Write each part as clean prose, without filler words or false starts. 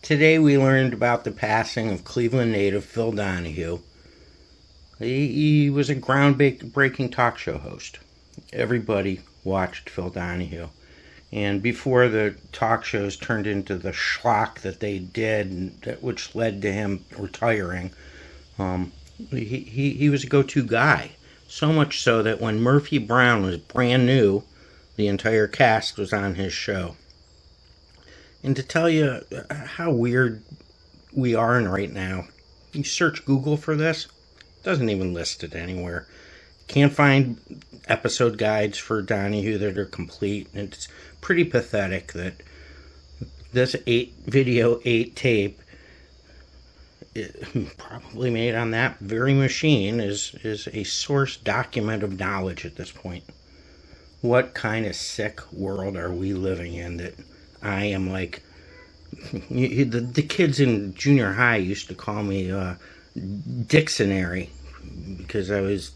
Today we learned about the passing of Cleveland native Phil Donahue. He was a groundbreaking talk show host. Everybody watched Phil Donahue. And before the talk shows turned into the schlock that they did, which led to him retiring, he was a go-to guy. So much so that when Murphy Brown was brand new, the entire cast was on his show. And to tell you how weird we are in right now, you search Google for this, it doesn't even list it anywhere. Can't find episode guides for Donahue that are complete. It's pretty pathetic that this 8 tape, probably made on that very machine, is a source document of knowledge at this point. What kind of sick world are we living in that I am like... The kids in junior high used to call me Dictionary because I was,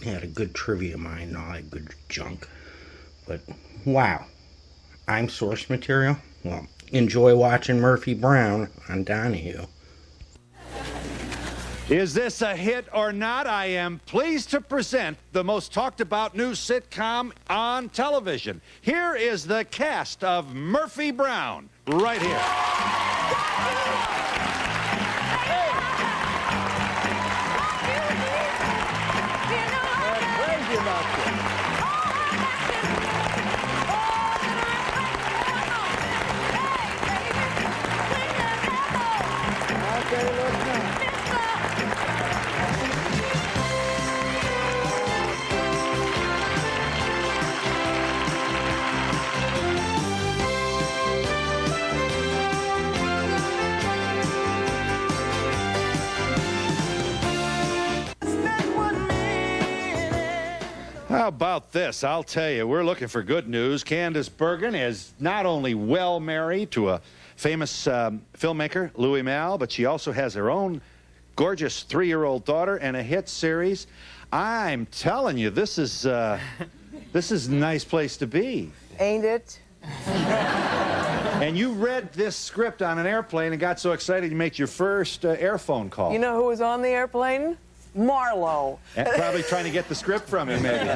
had a good trivia mind and all that good junk. But, wow. I'm source material? Well, enjoy watching Murphy Brown on Donahue. Is this a hit or not? I am pleased to present the most talked about new sitcom on television. Here is the cast of Murphy Brown, right here. Crazy about you. Okay, look now. How about this? I'll tell you, we're looking for good news. Candace Bergen is not only well married to a famous filmmaker, Louis Malle, but she also has her own gorgeous 3-year-old daughter and a hit series. I'm telling you, this is a nice place to be. Ain't it? And you read this script on an airplane and got so excited you made your first airphone call. You know who was on the airplane? Marlowe. Probably trying to get the script from him, maybe.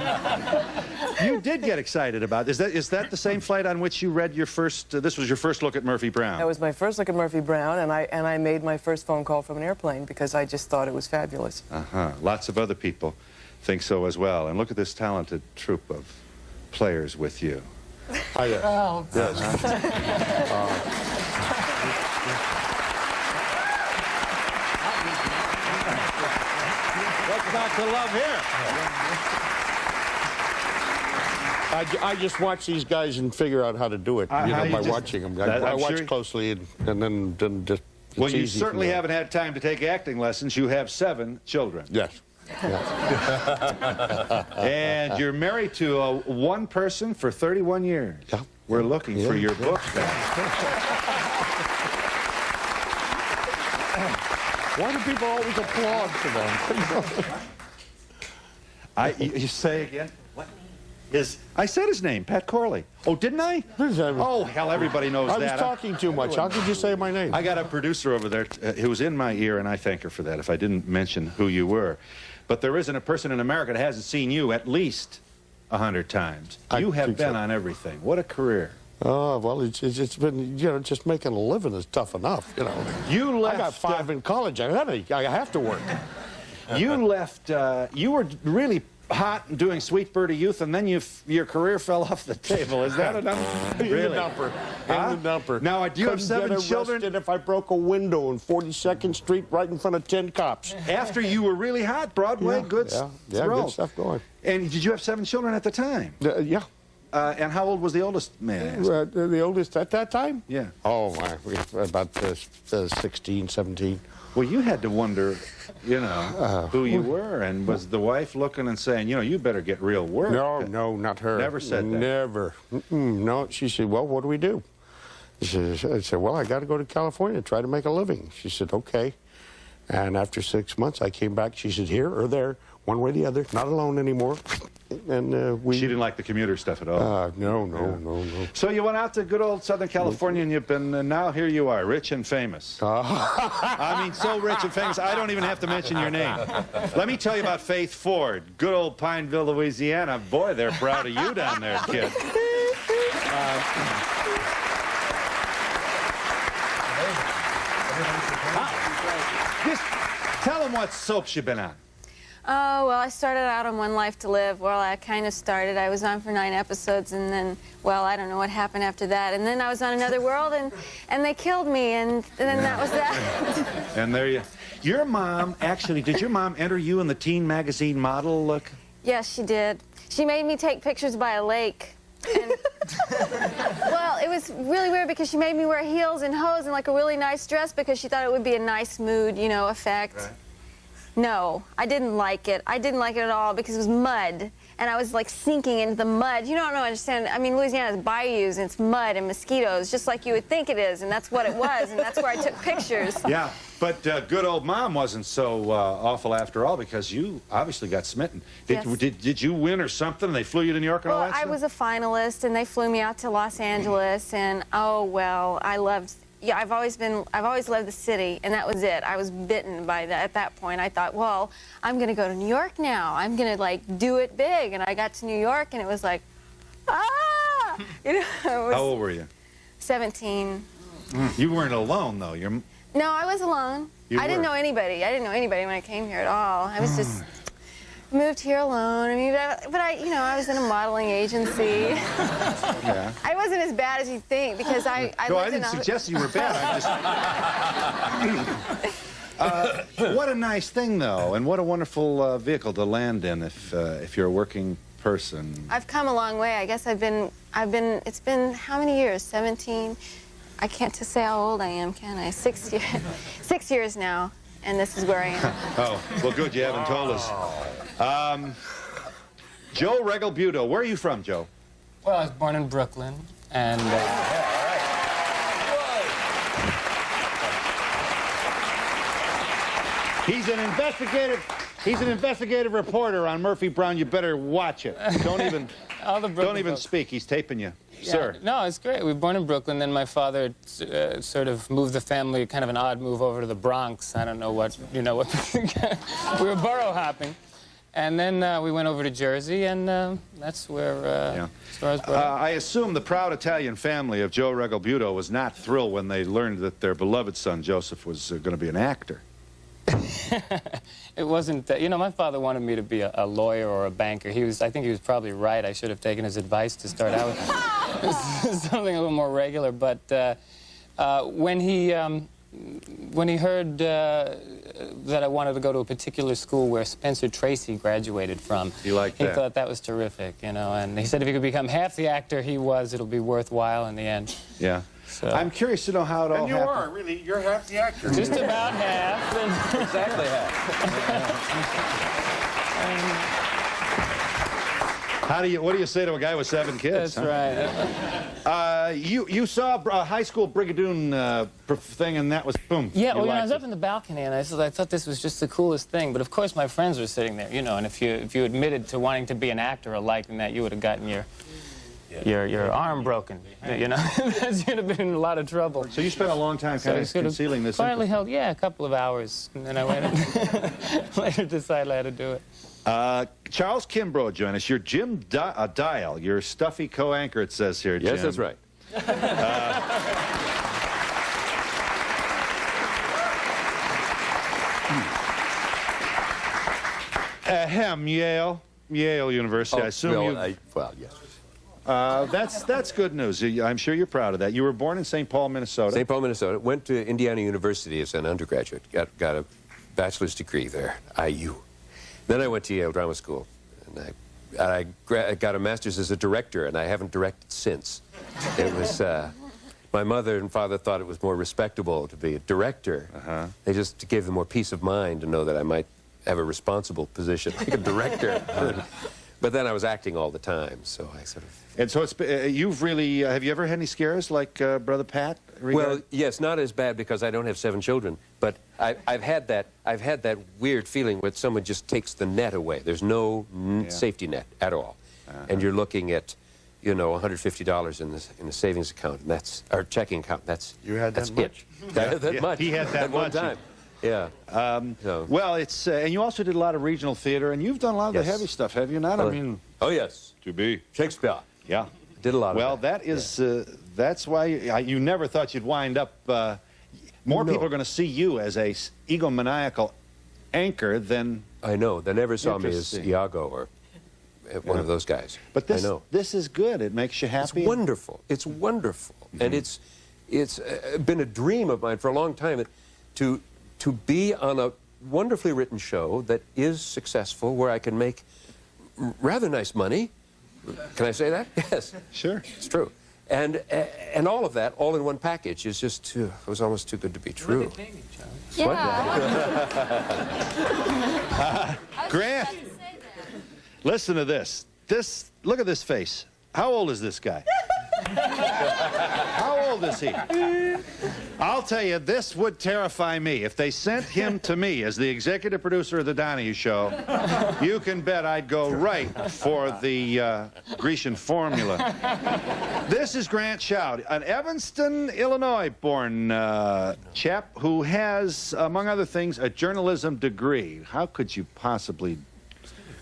You did get excited about this. Is that the same flight on which you read your first, this was your first look at Murphy Brown? That was my first look at Murphy Brown, and I made my first phone call from an airplane because I just thought it was fabulous. Lots of other people think so as well. And look at this talented troupe of players with you. Oh, yes. Oh. Yes. What's not to love here? I just watch these guys and figure out how to do it, by watching them. I watch closely and then just... Well, you certainly haven't had time to take acting lessons. You have 7 children. Yes. And you're married to one person for 31 years. Yeah. We're looking for your book back. Why do people always applaud for them? You say again? What? I said his name, Pat Corley. Oh, didn't I? Oh, hell, everybody knows that. I was talking too much. How could you say my name? I got a producer over there who's in my ear, and I thank her for that if I didn't mention who you were. But there isn't a person in America that hasn't seen you at least 100 times. You have been on everything. What a career. Oh, well, it's been, just making a living is tough enough, You left... I got 5 in college. I have to work. You left, you were really hot and doing Sweet Bird of Youth, and then your career fell off the table. Is that a number? Really? In the dumper. Now, do you have 7 children? If I broke a window in 42nd Street right in front of 10 cops. After you were really hot, Broadway, good good stuff going. And did you have 7 children at the time? Yeah. And how old was the oldest man? The oldest at that time? Yeah. Oh, my, about 16, 17. Well, you had to wonder, who you were, and was the wife looking and saying, you better get real work? No, not her. Never said that? Never. No, she said, well, what do we do? I said, well, I got to go to California and try to make a living. She said, okay. And after 6 months, I came back. She said, here or there, one way or the other, not alone anymore. And She didn't like the commuter stuff at all. No. So you went out to good old Southern California, and you've been, now here you are, rich and famous. I mean, so rich and famous, I don't even have to mention your name. Let me tell you about Faith Ford, good old Pineville, Louisiana. Boy, they're proud of you down there, kid. Just tell them what soaps you've been on. Oh, well, I started out on One Life to Live. Well, I kind of started. I was on for 9 episodes, and then, well, I don't know what happened after that. And then I was on Another World, and they killed me, and then that was that. And there you... Your mom, actually, did your mom enter you in the teen magazine model look? Yes, she did. She made me take pictures by a lake. And, well, it was really weird because she made me wear heels and hose and like a really nice dress because she thought it would be a nice mood, you know, effect. Right. No, I didn't like it. I didn't like it at all because it was mud, and I was like sinking into the mud. You don't understand. I mean, Louisiana has bayous, and it's mud and mosquitoes, just like you would think it is, and that's what it was, and that's where I took pictures. Yeah, but good old mom wasn't so awful after all because you obviously got smitten. Did you win or something? They flew you to New York and all that stuff? I was a finalist, and they flew me out to Los Angeles, and oh well, I loved. Yeah, I've always loved the city, and that was it. I was bitten by that. At that point, I thought, well, I'm going to go to New York now. I'm going to, like, do it big. And I got to New York, and it was like, ah! You know, How old were you? 17. You weren't alone, though. No, I was alone. I didn't know anybody. I didn't know anybody when I came here at all. I was just... moved here alone. I mean, but I was in a modeling agency. Yeah. I wasn't as bad as you think because I No, I didn't suggest you were bad. I just. What a nice thing, though, and what a wonderful vehicle to land in if you're a working person. I've come a long way. I guess it's been how many years? 17. I can't just say how old I am, can I? 6 years. 6 years now. And this is where I am. Oh, well, good, you haven't told us. Joe Regalbuto, where are you from, Joe? Well, I was born in Brooklyn, and... He's an investigative reporter on Murphy Brown. You better watch it. Don't even speak. He's taping you. Yeah, sir. No, it's great. We were born in Brooklyn, then my father sort of moved the family, kind of an odd move, over to the Bronx. I don't know what, we were borough hopping. And then we went over to Jersey, and that's where, I was born. I assume the proud Italian family of Joe Regalbuto was not thrilled when they learned that their beloved son, Joseph, was going to be an actor. It wasn't that, my father wanted me to be a lawyer or a banker. I think he was probably right. I should have taken his advice to start out with something a little more regular. But when he heard that I wanted to go to a particular school where Spencer Tracy graduated from, he thought that was terrific, and he said if he could become half the actor he was, it'll be worthwhile in the end. Yeah. So. I'm curious to know how it all happened. And you are, really. You're half the actor. Just about half. Exactly half. What do you say to a guy with 7 kids? That's right. You saw a high school Brigadoon thing, and that was boom. Yeah, well, I was up in the balcony, and I thought this was just the coolest thing. But of course, my friends were sitting there, and if you admitted to wanting to be an actor or liking that, you would have gotten your arm broken. You'd have been in a lot of trouble. So you spent a long time kind of concealing this. Quietly held, a couple of hours, and then I went and later decided I had to do it. Charles Kimbrough joined us. You're Jim Dial, your stuffy co-anchor, it says here, Jim. Yes, that's right. Yale University. I assume well, yes. That's good news. I'm sure you're proud of that. You were born in St. Paul, Minnesota. St. Paul, Minnesota. Went to Indiana University as an undergraduate. Got a bachelor's degree there, IU. Then I went to Yale Drama School, and I got a master's as a director, and I haven't directed since. It was, my mother and father thought it was more respectable to be a director. They just gave them more peace of mind to know that I might have a responsible position like a director. But then I was acting all the time, so I sort of... And so it's you've really have you ever had any scares like Brother Pat? Well, yes, not as bad because I don't have 7 children, but I've had that weird feeling where someone just takes the net away. There's no safety net at all, and you're looking at, you know, $150 in the savings account, and that's our checking account. That's you had that much. That much. He had that at one time. Yeah. Well, it's and you also did a lot of regional theater, and you've done a lot of the heavy stuff, have you not? I mean, oh yes, to be Shakespeare. Yeah, did a lot. Well, of that. that is that's why you never thought you'd wind up. More people are going to see you as a egomaniacal anchor than I know. They never saw me as Iago or one of those guys. But this is good. It makes you happy. It's wonderful. It's wonderful, and it's been a dream of mine for a long time to be on a wonderfully written show that is successful, where I can make rather nice money. Can I say that? Yes. Sure. It's true. And all of that, all in one package, is just it was almost too good to be true. Yeah. Grant, listen to this. Look at this face. How old is this guy? How old is he? I'll tell you, this would terrify me. If they sent him to me as the executive producer of The Donahue Show, you can bet I'd go right for the Grecian formula. This is Grant Shaud, an Evanston, Illinois-born chap who has, among other things, a journalism degree. How could you possibly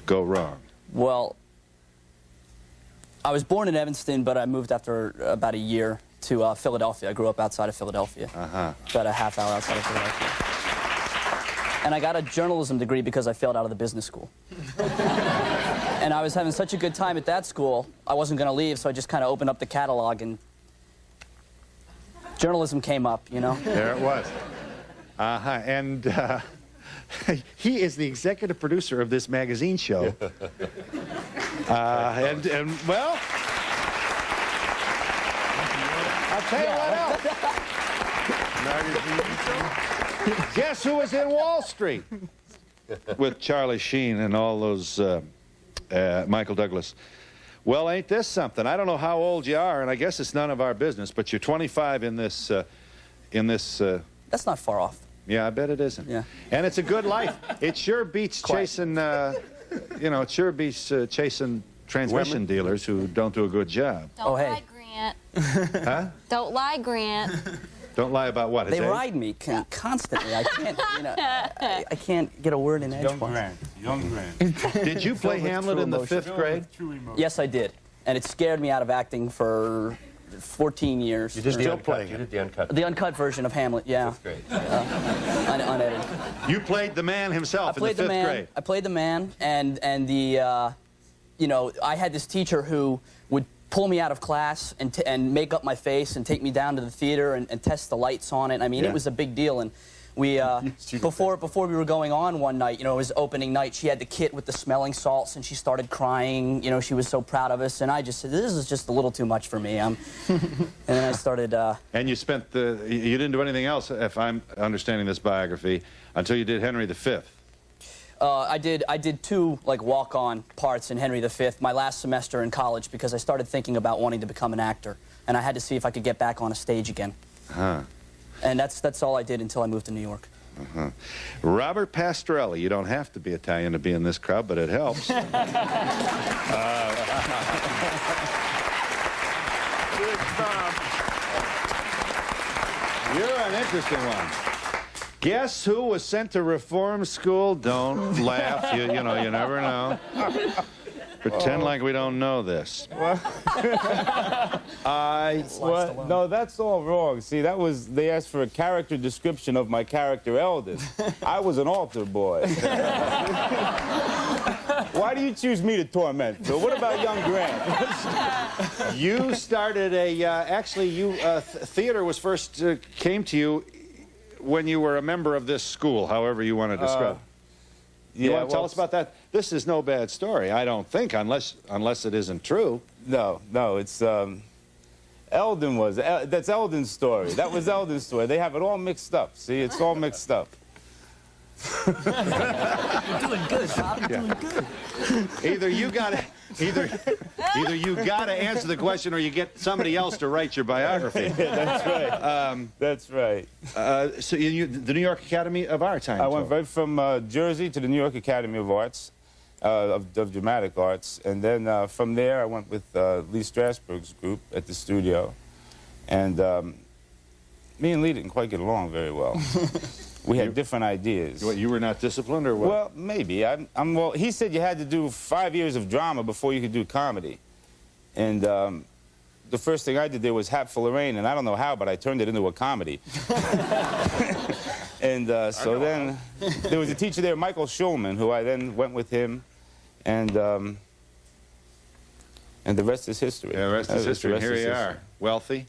go wrong? Well, I was born in Evanston, but I moved after about a year to Philadelphia. I grew up outside of Philadelphia, about a half hour outside of Philadelphia. And I got a journalism degree because I failed out of the business school. And I was having such a good time at that school, I wasn't going to leave, so I just kind of opened up the catalog, and journalism came up, you know? There it was. And he is the executive producer of this magazine show. And well, I'll tell you what else. Guess who was in Wall Street with Charlie Sheen and all those Michael Douglas? Well, ain't this something? I don't know how old you are, and I guess it's none of our business, but you're 25 in this That's not far off. Yeah, I bet it isn't. Yeah. And it's a good life. It sure beats chasing, you know, it sure beats chasing transmission dealers who don't do a good job. Don't lie, Grant. Huh? Don't lie, Grant. Don't lie about what? They ride me constantly. I can't, you know, I can't get a word in edgewise. Young Grant. Did you play Hamlet in the 5th grade? Yes, I did. And it scared me out of acting for 14 years. You just still playing it? The uncut version of Hamlet, yeah. 5th grade. Unedited. You played the man himself in the 5th grade. I played the man, and the, you know, I had this teacher who would pull me out of class and make up my face and take me down to the theater and test the lights on it. I mean, it was a big deal. And we, before we were going on one night, you know, it was opening night, she had the kit with the smelling salts, and she started crying. You know, she was so proud of us, and I just said, this is just a little too much for me. And then I started... And you spent you didn't do anything else, if I'm understanding this biography, until you did Henry V. I did 2 like walk-on parts in Henry V my last semester in college because I started thinking about wanting to become an actor, and I had to see if I could get back on a stage again. And that's all I did until I moved to New York. Robert Pastorelli. You don't have to be Italian to be in this crowd, but it helps. You're an interesting one. Guess who was sent to reform school? Don't laugh. You know, you never know. Pretend like we don't know this. No, that's all wrong. See, they asked for a character description of my character, Eldon. I was an altar boy. Why do you choose me to torment? So what about young Grant? You started theater was first came to you when you were a member of this school, however you want to describe it. You want to tell us about that? This is no bad story, I don't think, unless it isn't true. No, it's Eldon was. That's Eldon's story. That was Eldon's story. They have it all mixed up. See, it's all mixed up. You're doing good, Bob. You're doing good. Either you gotta answer the question, or you get somebody else to write your biography. That's right. That's right. So the New York Academy of Arts. I went right from Jersey to the New York Academy of Arts, of Dramatic Arts, and then from there I went with Lee Strasberg's group at the studio, and me and Lee didn't quite get along very well. We had different ideas. What, you were not disciplined, or what? Well, maybe. Well, he said you had to do 5 years of drama before you could do comedy. And the first thing I did there was Hatful of Rain, and I don't know how, but I turned it into a comedy. And so then there was a teacher there, Michael Schulman, who I then went with him, and the rest is history. Yeah, the rest is history. And here you are, wealthy.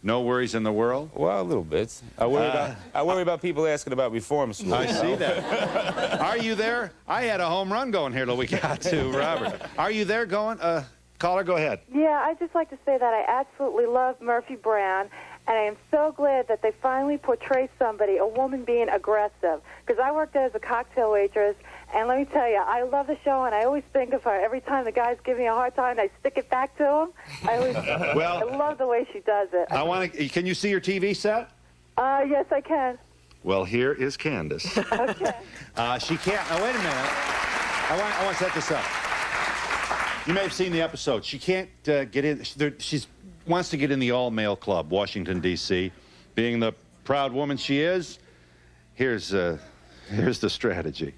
No worries in the world? Well, a little bit. I worry about people asking about reform school. I see that. Are you there? I had a home run going here till we got to Robert. Are you there going? Caller, go ahead. Yeah, I'd just like to say that I absolutely love Murphy Brown, and I am so glad that they finally portray somebody, a woman being aggressive. Because I worked as a cocktail waitress, and let me tell you, I love the show, and I always think of her. Every time the guys give me a hard time, I stick it back to them. I love the way she does it. Can you see your TV set? Yes, I can. Well, here is Candace. Okay. She can't. Now, wait a minute. I want to set this up. You may have seen the episode. She can't get in. She wants to get in the all-male club, Washington, D.C. Being the proud woman she is, here's the strategy.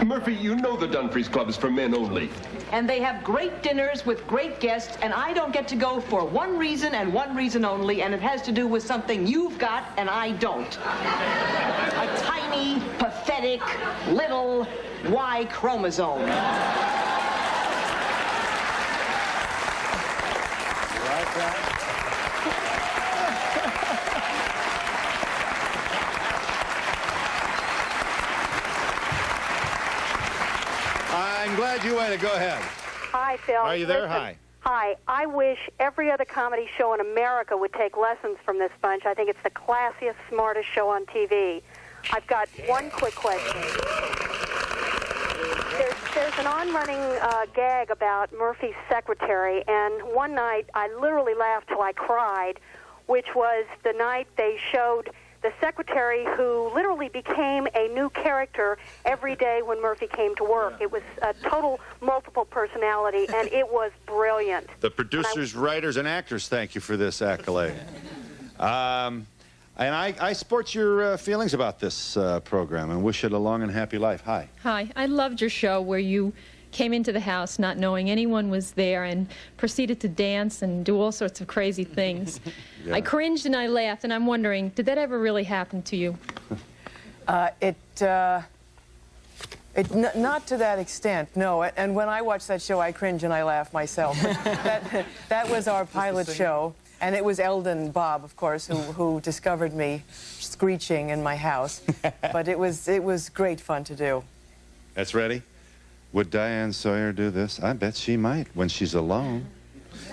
Murphy, you know the Dumfries Club is for men only. And they have great dinners with great guests, and I don't get to go for one reason and one reason only, and it has to do with something you've got and I don't. A tiny, pathetic, little Y chromosome. I'm glad you waited. Go ahead. Hi, Phil. Are you there? Hi. Hi. I wish every other comedy show in America would take lessons from this bunch. I think it's the classiest, smartest show on TV. I've got one quick question. There's an on-running gag about Murphy's secretary, and one night I literally laughed till I cried, which was the night they showed the secretary who literally became a new character every day when Murphy came to work. It was a total multiple personality, and it was brilliant. The producers, writers, and actors thank you for this accolade. And I support your feelings about this program and wish it a long and happy life. Hi. Hi. I loved your show where you came into the house not knowing anyone was there and proceeded to dance and do all sorts of crazy things. Yeah. I cringed and I laughed, and I'm wondering, did that ever really happen to you? Not to that extent, no. And when I watch that show, I cringe and I laugh myself. That was our pilot show, and it was Eldon Bob, of course, who discovered me screeching in my house. But it was great fun to do. That's ready? Would Diane Sawyer do this? I bet she might when she's alone.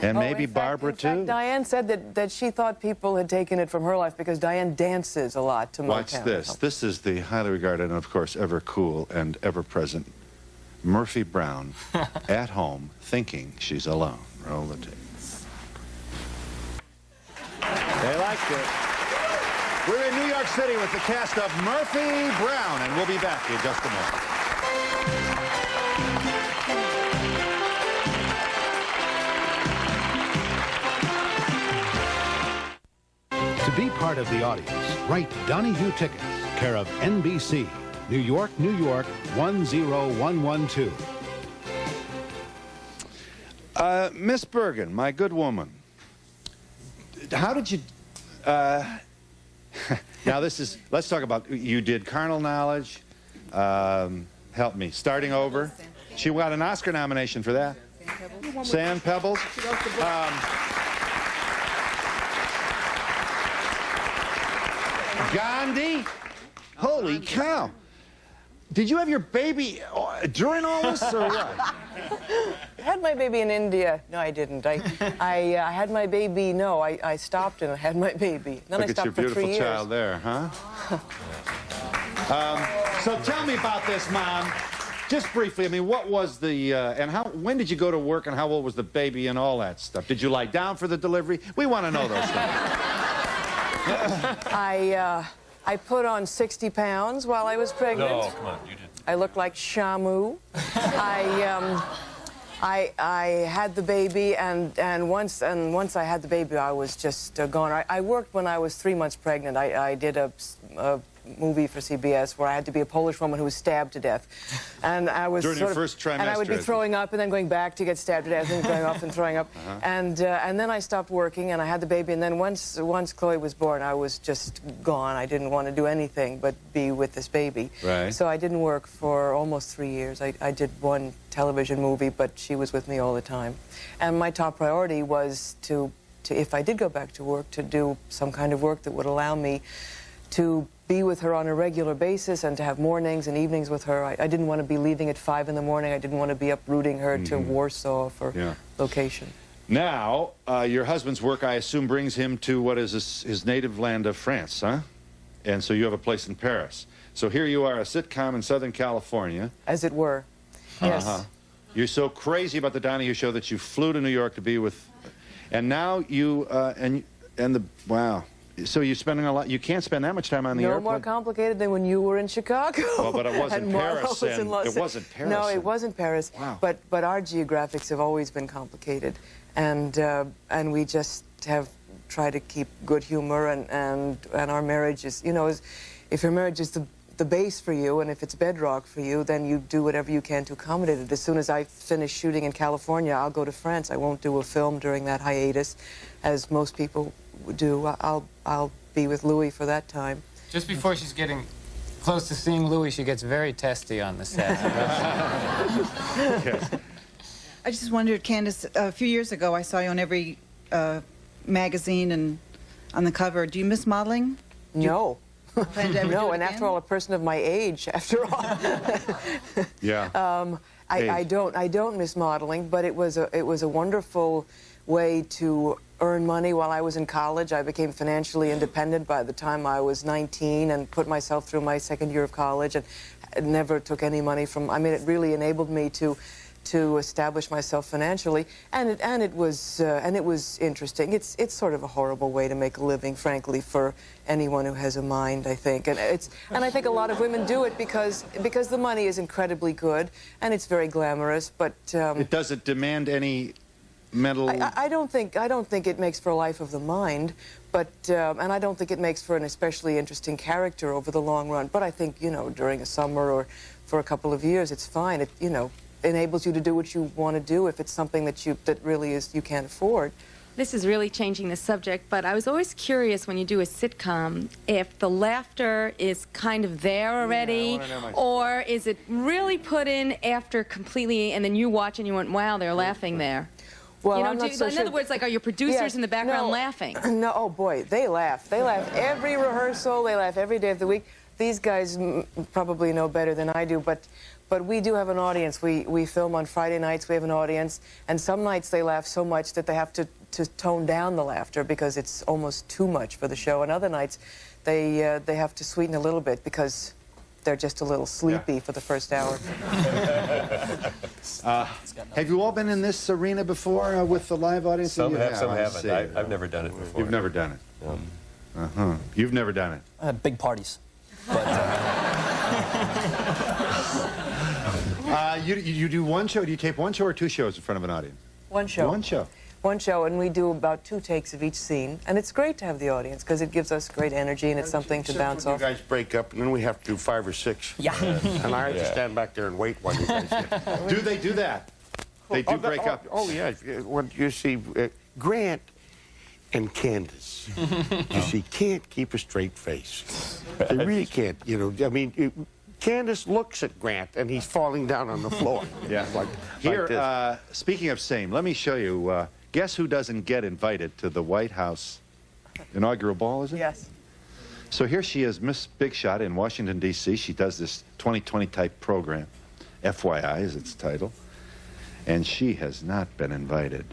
And maybe Barbara, too. In fact, Diane said that she thought people had taken it from her life because Diane dances a lot to Motown. Watch this. This is the highly regarded and, of course, ever cool and ever present Murphy Brown at home thinking she's alone. Roll the tape. They liked it. We're in New York City with the cast of Murphy Brown, and we'll be back in just a moment. To be part of the audience, write Donahue Tickets, care of NBC, New York, New York, 10112. Miss Bergen, my good woman, how did you... now this is... Let's talk about... You did Carnal Knowledge. Help me. Starting Over. She got an Oscar nomination for that. Sand Pebbles. Gandhi? Holy cow. Did you have your baby during all this, or what? I had my baby in India. No, I didn't. I had my baby, no, I stopped and I had my baby. Then Look I stopped at your for 3 years. beautiful child there, huh? So tell me about this, Mom. Just briefly, I mean, what was the, and when did you go to work, and how old was the baby and all that stuff? Did you lie down for the delivery? We want to know those things. I put on 60 pounds while I was pregnant. No, come on, you didn't. I looked like Shamu. I had the baby, and once I had the baby, I was just gone. I worked when I was 3 months pregnant. I did a movie for CBS where I had to be a Polish woman who was stabbed to death, and I was during your first trimester. And I would be throwing up and then going back to get stabbed to death and going off and throwing up, and then I stopped working and I had the baby, and then once Chloe was born, I was just gone. I didn't want to do anything but be with this baby. Right. So I didn't work for almost 3 years. I did one television movie, but she was with me all the time, and my top priority was to if I did go back to work, to do some kind of work that would allow me to be with her on a regular basis and to have mornings and evenings with her. I didn't want to be leaving at 5 in the morning. I didn't want to be uprooting her to Warsaw for location. Now, your husband's work, I assume, brings him to what is his native land of France, huh? And so you have a place in Paris. So here you are, a sitcom in Southern California. As it were. Yes. You're so crazy about the Donahue Show that you flew to New York to be with, and now you, wow. So you're spending a lot. You can't spend that much time on the airplane. No more complicated than when you were in Chicago. Well, but it wasn't Paris. It wasn't Paris. No, it wasn't Paris. Wow. But our geographics have always been complicated, and we just have tried to keep good humor, and our marriage is, you know, if your marriage is the base for you, and if it's bedrock for you, then you do whatever you can to accommodate it. As soon as I finish shooting in California, I'll go to France. I won't do a film during that hiatus, as most people do. I'll be with Louis for that time. Just before she's getting close to seeing Louis, she gets very testy on the set. Yes. I just wondered, Candace, a few years ago I saw you on every magazine and on the cover. Do you miss modeling? No. No, and after all, a person of my age, after all. Yeah. I don't miss modeling, but it was a wonderful way to earn money while I was in college. I became financially independent by the time I was 19 and put myself through my second year of college, and never took any money from. I mean, it really enabled me to establish myself financially, and it was interesting. It's sort of a horrible way to make a living, frankly, for anyone who has a mind, I think. And I think a lot of women do it because the money is incredibly good and it's very glamorous. But it doesn't demand any mental. I don't think it makes for a life of the mind, but and I don't think it makes for an especially interesting character over the long run. But I think, you know, during a summer or for a couple of years, it's fine. It, you know, enables you to do what you want to do if it's something that really is you can't afford. This is really changing the subject, but I was always curious when you do a sitcom if the laughter is kind of there already, or is it really put in after completely, and then you watch and you went, wow, they're laughing there. Well, you know, I'm not so in sure. other words, like, are your producers in the background laughing? No, oh boy, they laugh. They laugh every rehearsal. They laugh every day of the week. These guys probably know better than I do, but we do have an audience. We film on Friday nights. We have an audience, and some nights they laugh so much that they have to tone down the laughter because it's almost too much for the show. And other nights, they have to sweeten a little bit because they're just a little sleepy for the first hour. Have you all been in this arena before with the live audience? Some have, some haven't. I've never done it before. You've never done it? No. You've never done it? Big parties. But, you do one show? Do you tape one show or 2 shows in front of an audience? One show. One show. One show, and we do about 2 takes of each scene, and it's great to have the audience because it gives us great energy and it's something to bounce off. You guys break up, and then we have to do 5 or 6. Yeah. And I have to stand back there and wait while you guys get. Do they do that? They do break up. Oh yeah. When you see Grant and Candace, you see, can't keep a straight face. They really can't. You know, I mean. Candace looks at Grant, and he's falling down on the floor. Yeah. Here, speaking of same, let me show you. Guess who doesn't get invited to the White House inaugural ball, is it? Yes. So here she is, Miss Big Shot in Washington, D.C. She does this 2020 type program. FYI is its title. And she has not been invited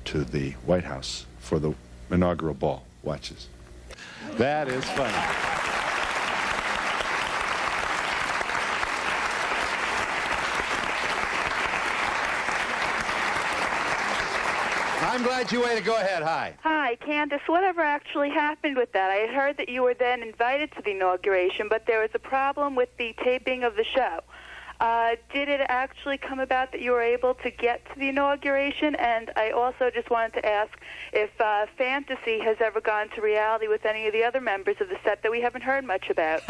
to the White House for the inaugural ball. Watch this. That is funny. I'm glad you waited. Go ahead. Hi. Hi, Candace. Whatever actually happened with that? I had heard that you were then invited to the inauguration, but there was a problem with the taping of the show. Did it actually come about that you were able to get to the inauguration? And I also just wanted to ask if fantasy has ever gone to reality with any of the other members of the set that we haven't heard much about.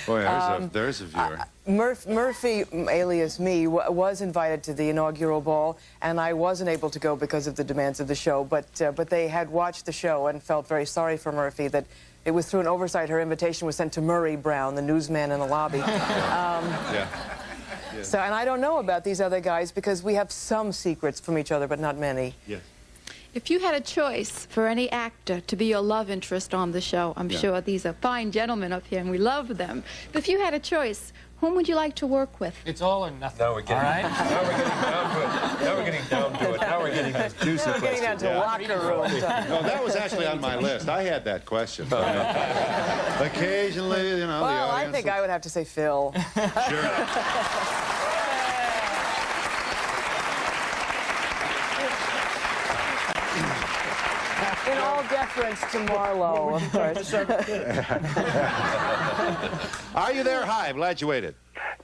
Boy, there's a viewer. Murphy, alias me, was invited to the inaugural ball, and I wasn't able to go because of the demands of the show. But they had watched the show and felt very sorry for Murphy that it was through an oversight. Her invitation was sent to Murray Brown, the newsman in the lobby. So, and I don't know about these other guys because we have some secrets from each other, but not many. Yes. If you had a choice for any actor to be your love interest on the show, I'm sure these are fine gentlemen up here and we love them. But if you had a choice, whom would you like to work with? It's all or nothing. Now we're getting, now we're getting down to it. Now we're getting down to it. Now we're getting those juicy questions. Getting down to locker room. No, that was actually on my list. I had that question. Occasionally, you know, Well, the audience... I think I would have to say Phil. Sure. In all deference to Marlowe, of course. Are you there? Hi, I'm glad you waited.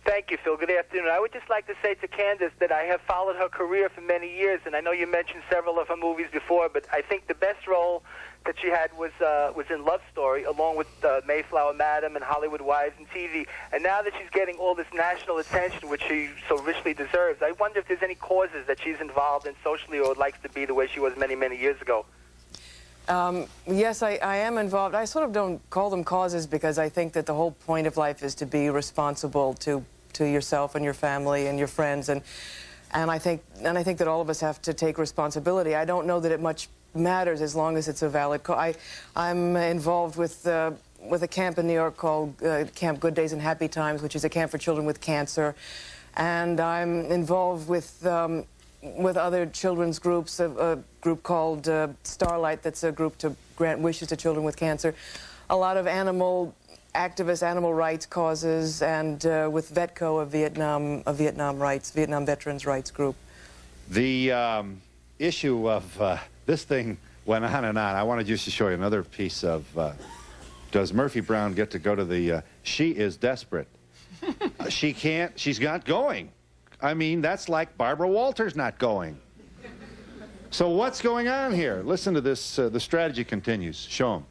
Thank you, Phil. Good afternoon. I would just like to say to Candace that I have followed her career for many years, and I know you mentioned several of her movies before, but I think the best role that she had was in Love Story, along with Mayflower Madam and Hollywood Wives and TV. And now that she's getting all this national attention, which she so richly deserves, I wonder if there's any causes that she's involved in socially or likes to be the way she was many, many years ago. Yes, I am involved. I sort of don't call them causes because I think that the whole point of life is to be responsible to yourself and your family and your friends, and I think that all of us have to take responsibility. I don't know that it much matters as long as it's a valid cause. I'm involved with a camp in New York called Camp Good Days and Happy Times, which is a camp for children with cancer, and I'm involved with other children's groups, a group called Starlight, that's a group to grant wishes to children with cancer. A lot of animal activists, animal rights causes, and with VETCO, a Vietnam veterans rights group. The issue of this thing went on and on. I wanted just to show you another piece of, does Murphy Brown get to go to the, she is desperate. She can't, she's not going. I mean, that's like Barbara Walters not going. So what's going on here? Listen to this, the strategy continues. Show them.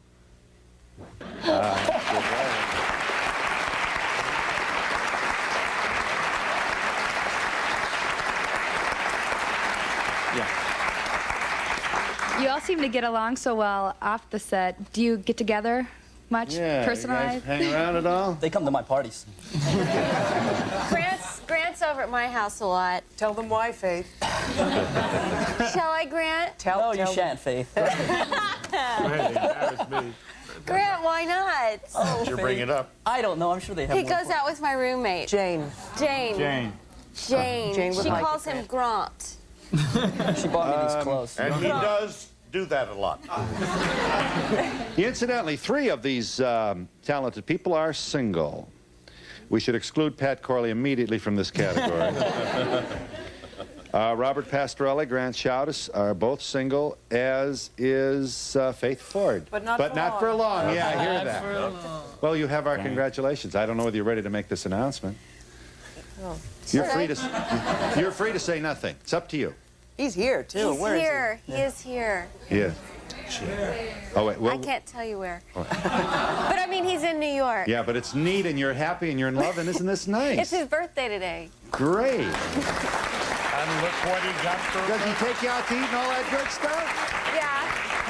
You all seem to get along so well off the set. Do you get together much, personalized? You guys hang around at all? They come to my parties. Grant's over at my house a lot. Tell them why, Faith. Shall I, Grant? No, you shan't, Faith. Grant, why not? Oh, you bring it up. I don't know. I'm sure they have He more goes out with my roommate. Jane. Jane. She calls him Grant. She bought me these clothes. And he does do that a lot. Incidentally, 3 of these talented people are single. We should exclude Pat Corley immediately from this category. Robert Pastorelli, Grant Shaud are both single, as is Faith Ford. But not for long. Yeah, I hear Not that. for long. Well, you have our congratulations. I don't know whether you're ready to make this announcement. Oh. You're free to say nothing. It's up to you. He's here, too. He's here. He is here. Yeah. Oh, wait. Well, I can't tell you where. But I mean, he's in New York. yeah, but it's neat, and you're happy, and you're in love, and isn't this nice? It's his birthday today. Great. And look what he got for Does he take you out to eat and all that good stuff? Yeah.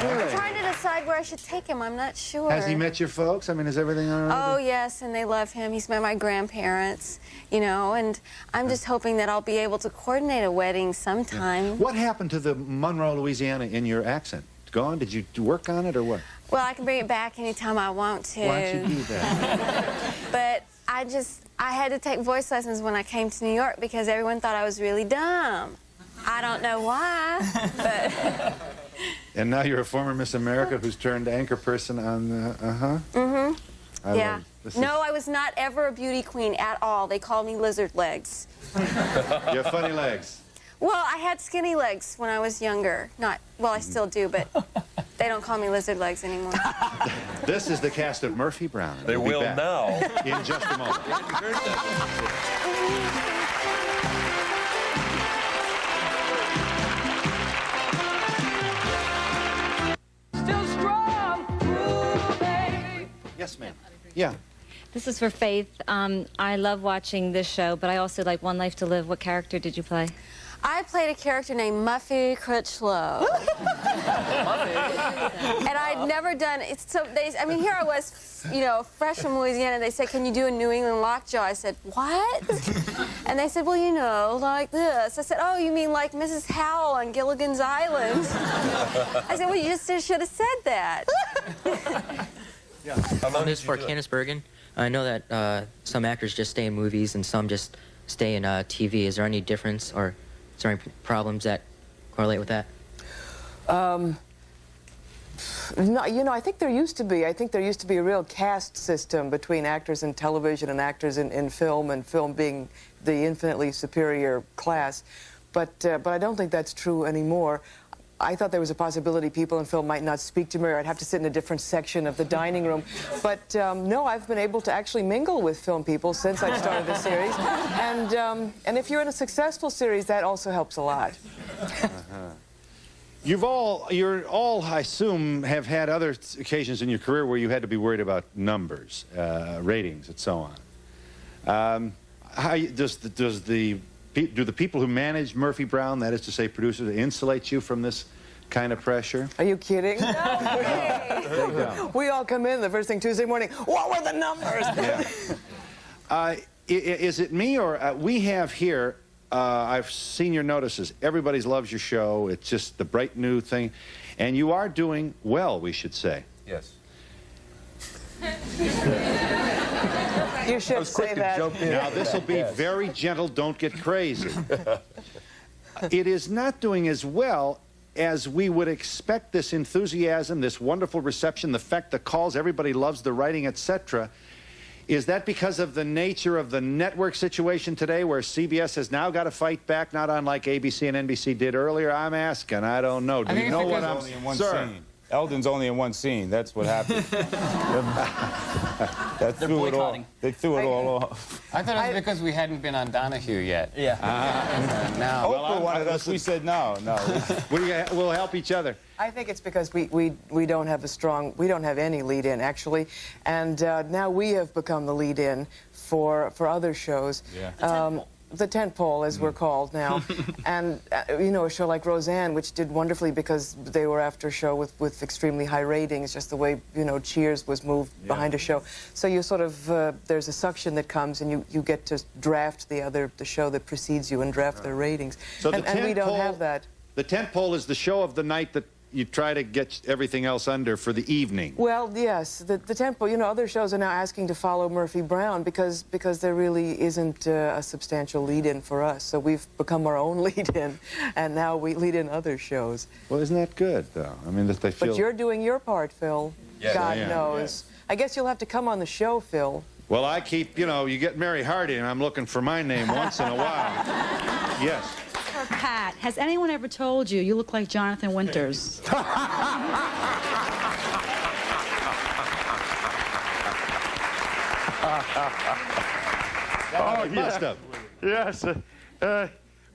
Really? I'm trying to decide where I should take him. I'm not sure. Has he met your folks? I mean, is everything all right? Oh, yes, and they love him. He's met my grandparents, you know, and I'm just hoping that I'll be able to coordinate a wedding sometime. What happened to the Monroe, Louisiana in your accent? Gone? Did you work on it or what? Well, I can bring it back anytime I want to. Why don't you do that? But I had to take voice lessons when I came to New York because everyone thought I was really dumb. I don't know why, but... And now you're a former Miss America who's turned anchor person on the, Yeah. No, I was not ever a beauty queen at all. They called me lizard legs. You have funny legs. Well, I had skinny legs when I was younger. Well, I still do, but they don't call me lizard legs anymore. This is the cast of Murphy Brown. They We'll be will back now. in just a moment. Still strong. Ooh, baby. Yes, ma'am. Yeah. This is for Faith. I love watching this show, but I also like One Life to Live. What character did you play? I played a character named Muffy Critchlow. And I'd never done it. So I mean, here I was, you know, fresh from Louisiana. They said, "Can you do a New England lockjaw?" I said, "What?" And they said, "Well, you know, like this." I said, "Oh, you mean like Mrs. Howell on Gilligan's Island?" I said, "Well, you just should have said that." This is for Candace Bergen. I know that some actors just stay in movies and some just stay in TV. Is there any difference, or is there any problems that correlate with that? No, you know, I think there used to be. I think there used to be a real caste system between actors in television and actors in film, and film being the infinitely superior class. But I don't think that's true anymore. I thought there was a possibility people in film might not speak to me, or I'd have to sit in a different section of the dining room. But no, I've been able to actually mingle with film people since I started the series. And if you're in a successful series, that also helps a lot. You're all, I assume, have had other occasions in your career where you had to be worried about numbers, ratings, and so on. Do the people who manage Murphy Brown, that is to say producers, insulate you from this kind of pressure? Are you kidding? No. We all come in the first thing Tuesday morning. What were the numbers? Yeah. Is it me, or we have here, I've seen your notices. Everybody loves your show. It's just the bright new thing. And you are doing well, we should say. Yes. You should say that. Now, this will be very gentle. Don't get crazy. It is not doing as well as we would expect. This enthusiasm, this wonderful reception, the fact that calls, everybody loves the writing, etc. Is that because of the nature of the network situation today, where CBS has now got to fight back, not unlike ABC and NBC did earlier? I'm asking. I don't know. Do you know what I'm saying? Sir. Eldon's only in one scene. That's what happened. That threw it all. They threw it all off. I thought it was because we hadn't been on Donahue yet. Yeah. Now. Oprah wanted us. We said no. We'll help each other. I think it's because we don't have we don't have any lead-in, actually. And now we have become the lead-in for other shows. Yeah. The tentpole, as we're called now. And, you know, a show like Roseanne, which did wonderfully because they were after a show with extremely high ratings, just the way, you know, Cheers was moved behind a show. So you sort of, there's a suction that comes, and you get to draft the show that precedes you and draft their ratings. So and we don't have that. The tentpole is the show of the night that you try to get everything else under for the evening. Well, yes, the tempo. You know, other shows are now asking to follow Murphy Brown because there really isn't a substantial lead-in for us. So we've become our own lead-in, and now we lead in other shows. Well, isn't that good, though? I mean, that they feel. But you're doing your part, Phil. Yes, God I am. knows. Yes. I guess you'll have to come on the show, Phil. Well, I keep, you know, you get Mary Hardy, and I'm looking for my name once in a while. Yes. Pat, has anyone ever told you you look like Jonathan Winters? Oh, you must have. Yes.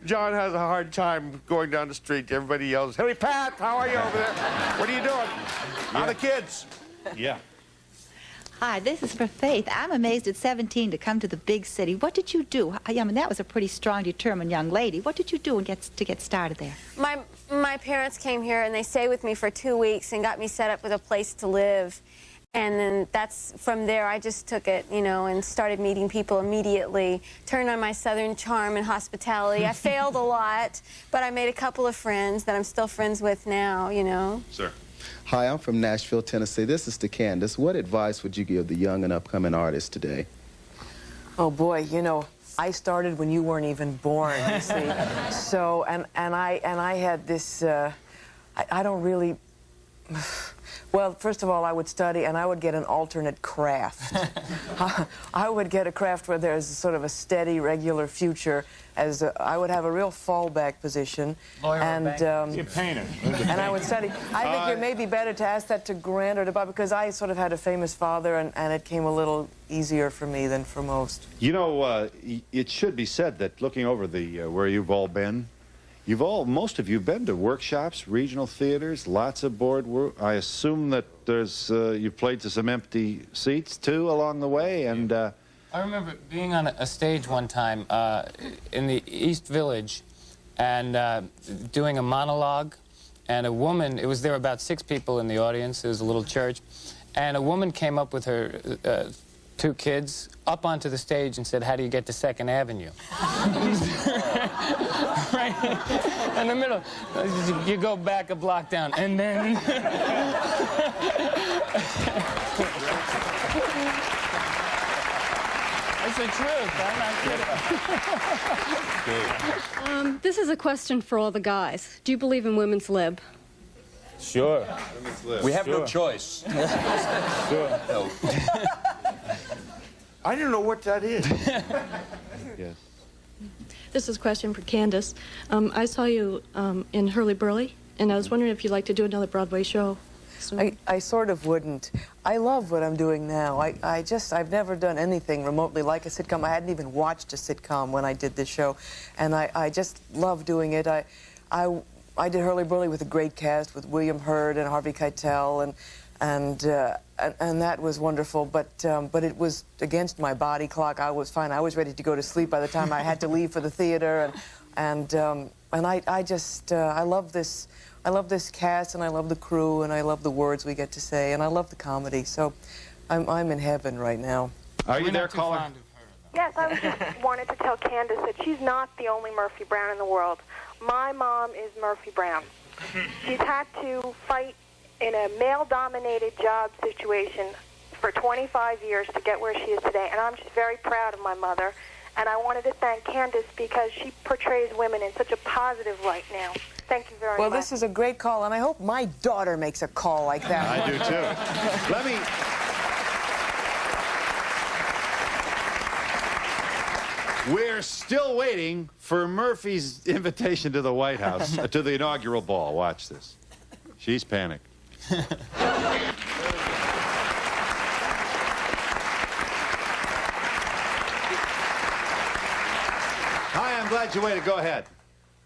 John has a hard time going down the street. Everybody yells, "Hey, Pat, how are you over there? What are you doing? How are the kids?" Yeah. Hi, this is for Faith. I'm amazed at 17 to come to the big city. What did you do? I mean, that was a pretty strong, determined young lady. What did you do to get started there? My parents came here, and they stayed with me for 2 weeks and got me set up with a place to live. And then from there, I just took it, you know, and started meeting people immediately. Turned on my Southern charm and hospitality. I failed a lot, but I made a couple of friends that I'm still friends with now, you know. Sir. Hi, I'm from Nashville, Tennessee. This is to Candace. What advice would you give the young and upcoming artists today? Oh, boy, you know, I started when you weren't even born, you see. So, and I had this, I don't really... Well, first of all, I would study, and I would get an alternate craft. I would get a craft where there's sort of a steady, regular future. I would have a real fallback position. Lawyer and you're a painter. and I would study. I think it may be better to ask that to Grant or to Bob, because I sort of had a famous father, and it came a little easier for me than for most. You know, it should be said that looking over the where you've all been, most of you been to workshops, regional theaters, lots of board work. I assume that you've played to some empty seats too along the way, and. I remember being on a stage one time in the East Village and doing a monologue, and a woman, there were about 6 people in the audience, it was a little church, and a woman came up with her 2 kids up onto the stage and said, "How do you get to 2nd Avenue?" Right in the middle. You go back a block down, and then... It's the truth. I'm not kidding. This is a question for all the guys. Do you believe in women's lib? Sure. We have no choice. Sure. No. I don't know what that is. Yes. This is a question for Candace. I saw you in Hurly Burly, and I was wondering if you'd like to do another Broadway show. I sort of wouldn't. I love what I'm doing now. I've never done anything remotely like a sitcom. I hadn't even watched a sitcom when I did this show, and I just love doing it. I did Hurly Burly with a great cast with William Hurt and Harvey Keitel, and that was wonderful. But it was against my body clock. I was fine. I was ready to go to sleep by the time I had to leave for the theater, and I love this. I love this cast, and I love the crew, and I love the words we get to say, and I love the comedy. So I'm in heaven right now. Are you there, caller? Yes, I just wanted to tell Candace that she's not the only Murphy Brown in the world. My mom is Murphy Brown. She's had to fight in a male-dominated job situation for 25 years to get where she is today, and I'm just very proud of my mother. And I wanted to thank Candace because she portrays women in such a positive light now. Thank you very much. Well, this is a great call, and I hope my daughter makes a call like that. I do, too. We're still waiting for Murphy's invitation to the White House, to the inaugural ball. Watch this. She's panicked. Hi, I'm glad you waited. Go ahead.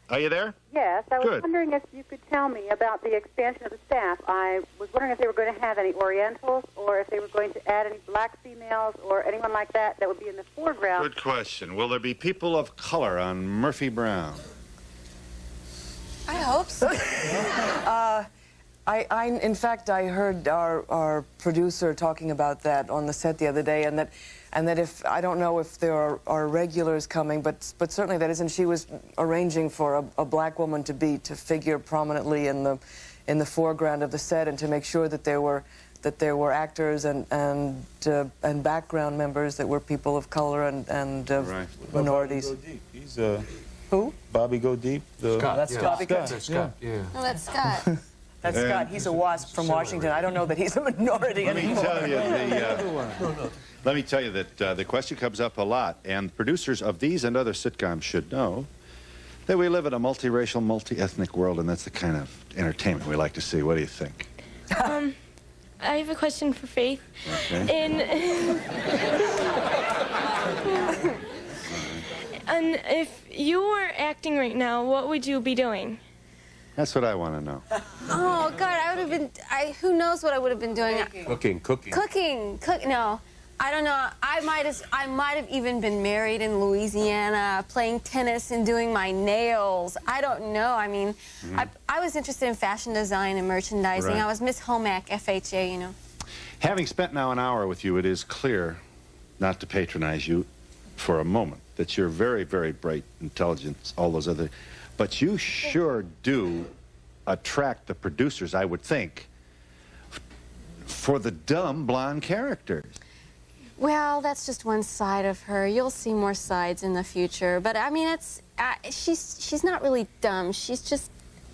Are you there? Yes, I was Good. wondering if you could tell me about the expansion of the staff. I was wondering if they were going to have any Orientals or if they were going to add any black females or anyone like that would be in the foreground. Good question. Will there be people of color on Murphy Brown? I hope so. In fact, I heard our producer talking about that on the set the other day, and that if, I don't know if there are regulars coming, but certainly that isn't. She was arranging for a black woman to figure prominently in the foreground of the set, and to make sure that there were actors and background members that were people of color and right. minorities. Bobby Go Deep. He's who? Bobby Go Deep. Scott. That's Scott. That's Scott. Yeah. No, that's Scott. That's Scott. He's a WASP from Washington. I don't know that he's a minority anymore. Let me tell you that the question comes up a lot, and producers of these and other sitcoms should know that we live in a multiracial, multi-ethnic world, and that's the kind of entertainment we like to see. What do you think? I have a question for Faith. Okay. And if you were acting right now, what would you be doing? That's what I want to know. Oh, God, I would have been... who knows what I would have been doing? Cooking. No. I don't know. I might have even been married in Louisiana, playing tennis and doing my nails. I don't know. I mean, I was interested in fashion design and merchandising. Right. I was Miss Homac, FHA, you know. Having spent now an hour with you, it is clear, not to patronize you for a moment, that you're very, very bright, intelligent, all those other... But you sure do attract the producers, I would think, for the dumb blonde characters. Well, that's just one side of her. You'll see more sides in the future. But I mean, she's not really dumb. She's just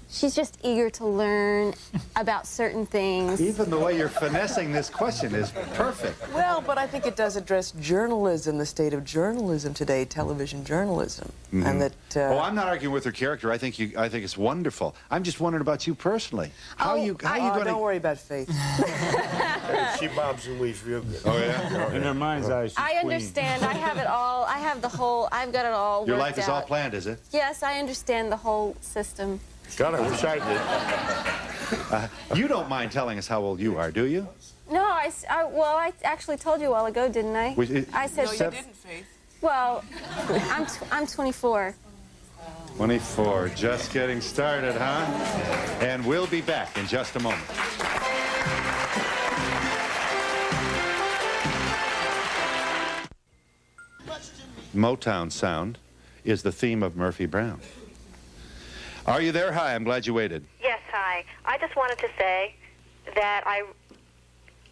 she's just eager to learn about certain things. Even the way you're finessing this question is perfect. Well, but I think it does address journalism, the state of journalism today, television journalism, and that. Oh, I'm not arguing with her character. I think it's wonderful. I'm just wondering about you personally. How you going to? Don't worry about Faith. She bombs and weaves real good. Oh yeah. In her mind's eye, she's I understand. I have it all. I have the whole. I've got it all. Your worked life is all out. planned, is it? Yes, I understand the whole system. God, I wish I did. You don't mind telling us how old you are, do you? No, well, I actually told you a while ago, didn't I? I said. No, you didn't, Faith. Well, I'm 24. 24, just getting started, huh? And we'll be back in just a moment. Motown sound is the theme of Murphy Brown. Are you there? Hi, I'm glad you waited. Yes, hi. I just wanted to say that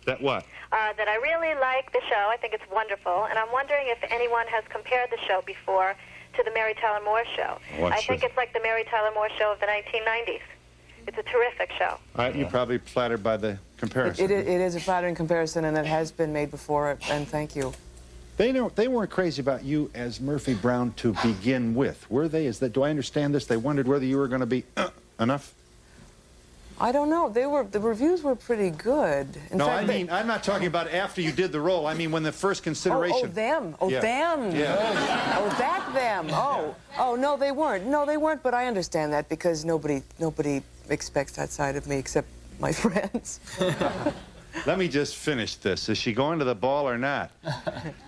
That what? that I really like the show. I think it's wonderful, and I'm wondering if anyone has compared the show before to the Mary Tyler Moore Show. I think it's like the Mary Tyler Moore Show of the 1990s. It's a terrific show. You're probably flattered by the comparison. It is a flattering comparison, and it has been made before, and thank you. They weren't crazy about you as Murphy Brown to begin with, were they? Do I understand this? They wondered whether you were going to be enough? I don't know. The reviews were pretty good. In fact, I'm not talking about after you did the role. I mean, when the first consideration. Oh, them. Oh, Yeah. them. Yeah. Oh, that them. Oh, no, they weren't. No, they weren't. But I understand that because nobody expects that side of me except my friends. Let me just finish this. Is she going to the ball or not?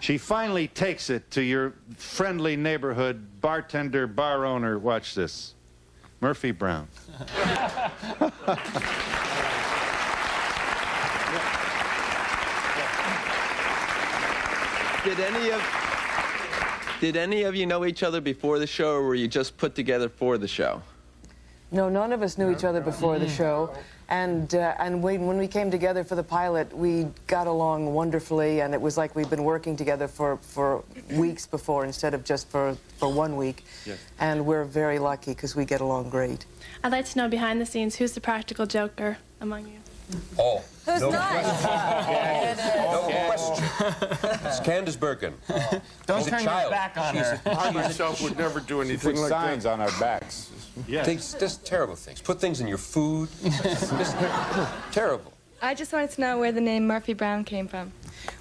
She finally takes it to your friendly neighborhood bartender, bar owner. Watch this. Murphy Brown. Did any of you know each other before the show, or were you just put together for the show? No, none of us knew each other before the show. And when we came together for the pilot, we got along wonderfully, and it was like we'd been working together for weeks before instead of just for 1 week. Yes. And we're very lucky because we get along great. I'd like to know behind the scenes who's the practical joker among you. Oh. Who's no not? No question. It's Candace Bergen. Don't She's a turn your child. back on her. I myself would never do She anything puts like signs that. on our backs. Yes. Just terrible things. Put things in your food. Just terrible. I just wanted to know where the name Murphy Brown came from.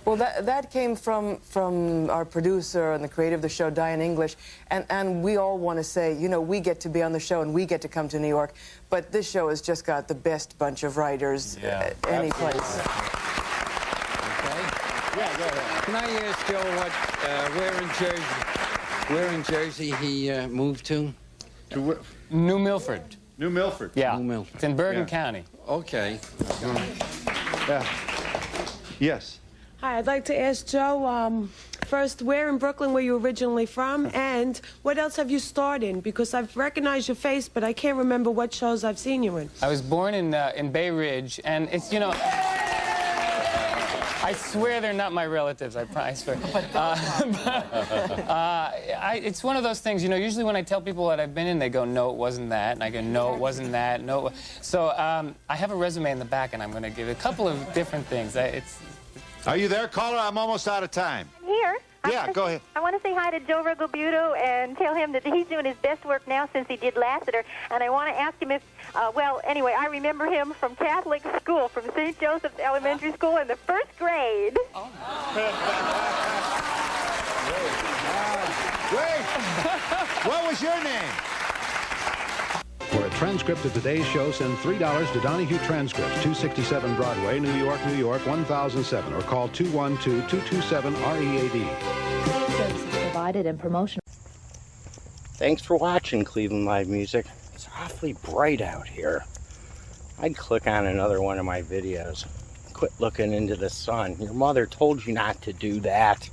Well, that came from our producer and the creator of the show, Diane English, and we all want to say, you know, we get to be on the show and we get to come to New York, but this show has just got the best bunch of writers any place. Okay. Yeah, go ahead. Can I ask Joe where in Jersey he moved to? New Milford. New Milford. Yeah. New Milford. It's in Bergen County. Okay. Yeah. Yes. Hi, I'd like to ask Joe, first, where in Brooklyn were you originally from, and what else have you starred in? Because I've recognized your face, but I can't remember what shows I've seen you in. I was born in Bay Ridge, and it's, you know, I swear they're not my relatives, I swear. It's one of those things, you know, usually when I tell people what I've been in, they go, no, it wasn't that, and I go, no, it wasn't that, no. So I have a resume in the back, and I'm going to give a couple of different things. Are you there, caller? I'm almost out of time. I'm here. Yeah, go ahead. I want to say hi to Joe Regalbuto and tell him that he's doing his best work now since he did Lassiter. And I want to ask him if, well, anyway, I remember him from Catholic school, from St. Joseph's Elementary School in the first grade. Oh. Wait! What was your name? For a transcript of today's show, send $3 to Donahue Transcripts, 267 Broadway, New York, New York, 1007, or call 212-227-READ. Services provided and promotion. Thanks for watching Cleveland Live Music. It's awfully bright out here. I'd click on another one of my videos. Quit looking into the sun. Your mother told you not to do that.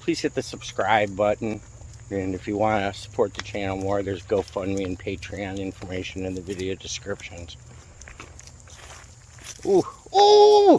Please hit the subscribe button. And if you want to support the channel more, there's GoFundMe and Patreon information in the video descriptions. Ooh, ooh!